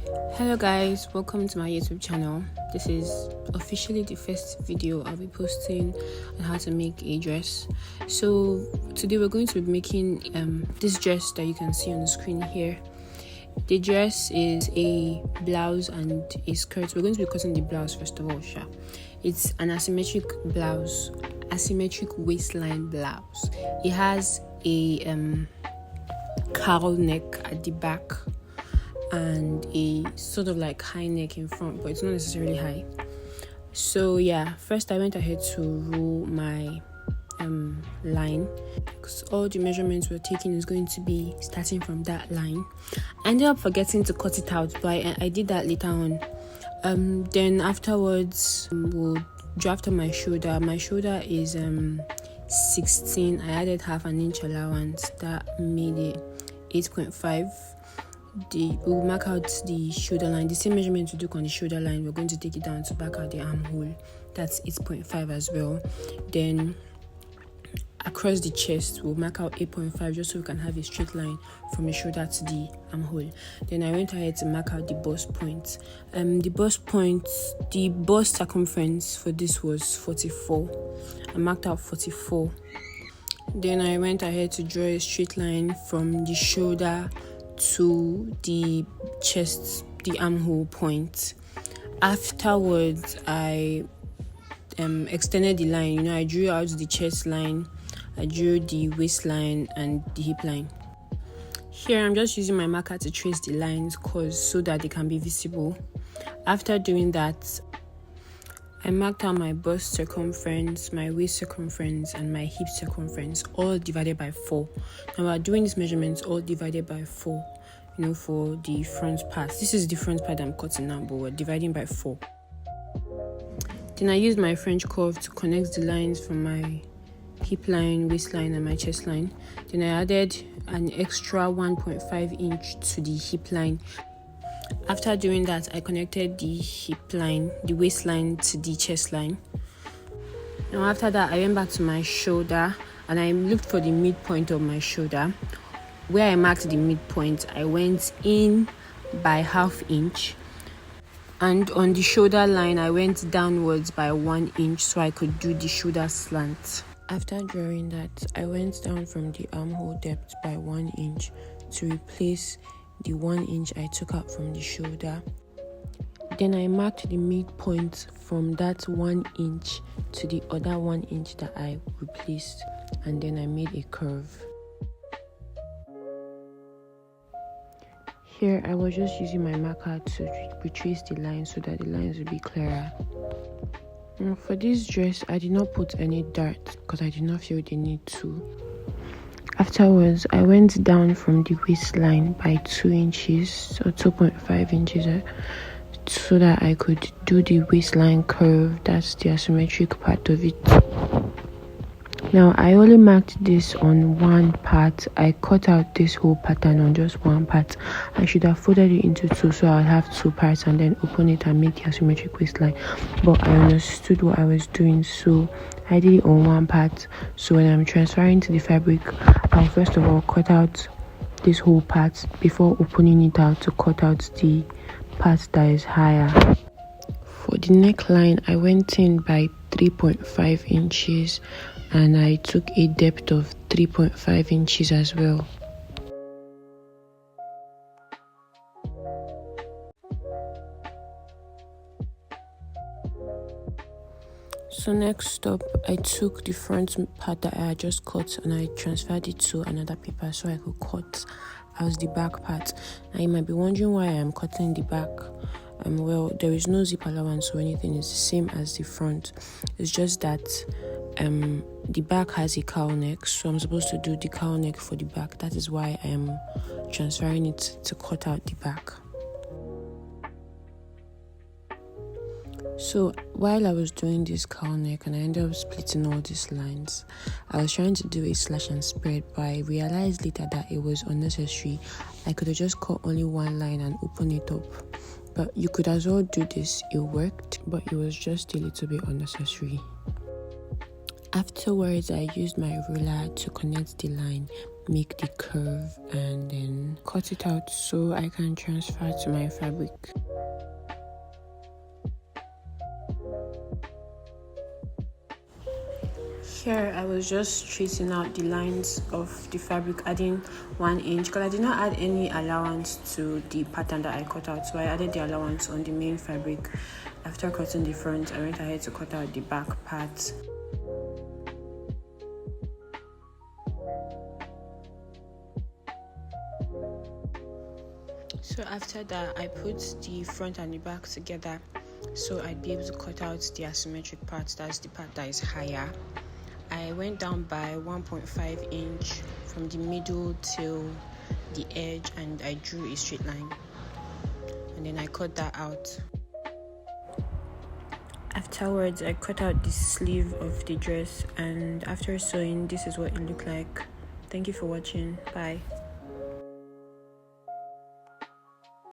Hello guys, welcome to my YouTube channel. This is officially the first video I'll be posting on how to make a dress. So today we're going to be making this dress that you can see on the screen here. The dress is a blouse and a skirt. We're going to be cutting the blouse first of all. It's an asymmetric blouse, asymmetric waistline blouse. It has a cowl neck at the back and a sort of like high neck in front, but it's not necessarily high. So yeah, first I went ahead to roll my line, because all the measurements we're taking is going to be starting from that line. I ended up forgetting to cut it out, but I did that later on. Then afterwards we'll draft on my shoulder. My shoulder is 16. I added half an inch allowance, that made it 8.5. We'll mark out the shoulder line, the same measurement we took on the shoulder line. We're going to take it down to back out the armhole. That's 8.5 as well. Then across the chest we'll mark out 8.5, just so we can have a straight line from the shoulder to the armhole. Then I went ahead to mark out the bust point. The bust circumference for this was 44. I marked out 44. Then I went ahead to draw a straight line from the shoulder to the chest, the armhole point. Afterwards I extended the line. I drew out the chest line, I drew the waistline and the hip line. Here I'm just using my marker to trace the lines so that they can be visible. After doing that, I marked out my bust circumference, my waist circumference and my hip circumference, all divided by 4. Now we're doing these measurements all divided by 4, for the front part. This is the front part I'm cutting now, but we're dividing by 4. Then I used my French curve to connect the lines from my hip line, waistline and my chest line. Then I added an extra 1.5 inch to the hip line. After doing that, I connected the hip line, the waistline to the chest line. Now after that, I went back to my shoulder and I looked for the midpoint of my shoulder. Where I marked the midpoint, I went in by ½ inch. And on the shoulder line, I went downwards by 1 inch so I could do the shoulder slant. After drawing that, I went down from the armhole depth by 1 inch to replace the 1 inch I took out from the shoulder. Then I marked the midpoint from that 1 inch to the other 1 inch that I replaced, and then I made a curve. Here I was just using my marker to retrace the lines so that the lines would be clearer. Now for this dress, I did not put any darts because I did not feel the need to. Afterwards, I went down from the waistline by 2 inches or 2.5 inches so that I could do the waistline curve. That's the asymmetric part of it. Now, I only marked this on one part. I cut out this whole pattern on just one part. I should have folded it into two so I'll have 2 parts and then open it and make the asymmetric waistline. But I understood what I was doing, so I did it on one part. So when I'm transferring to the fabric, I'll first of all cut out this whole part before opening it out to cut out the part that is higher. For the neckline, I went in by 3.5 inches and I took a depth of 3.5 inches as well. So next up, I took the front part that I had just cut and I transferred it to another paper so I could cut out the back part. Now you might be wondering why I am cutting the back. Well, there is no zip allowance or anything. It's the same as the front. It's just that the back has a cowl neck, so I'm supposed to do the cowl neck for the back. That is why I am transferring it to cut out the back. So while I was doing this cowl neck and I ended up splitting all these lines, I was trying to do a slash and spread, but I realized later that it was unnecessary. I could have just cut only one line and open it up. But you could as well do this. It worked, but it was just a little bit unnecessary. Afterwards, I used my ruler to connect the line make the curve and then cut it out so I can transfer to my fabric. Here I was just tracing out the lines of the fabric, adding 1 inch because I did not add any allowance to the pattern that I cut out, so I added the allowance on the main fabric. After cutting the front, I went ahead to cut out the back part. So after that, I put the front and the back together so I'd be able to cut out the asymmetric part, that's the part that is higher. I went down by 1.5 inch from the middle till the edge and I drew a straight line and then I cut that out. Afterwards, I cut out the sleeve of the dress, and after sewing, this is what it looked like. Thank you for watching. Bye.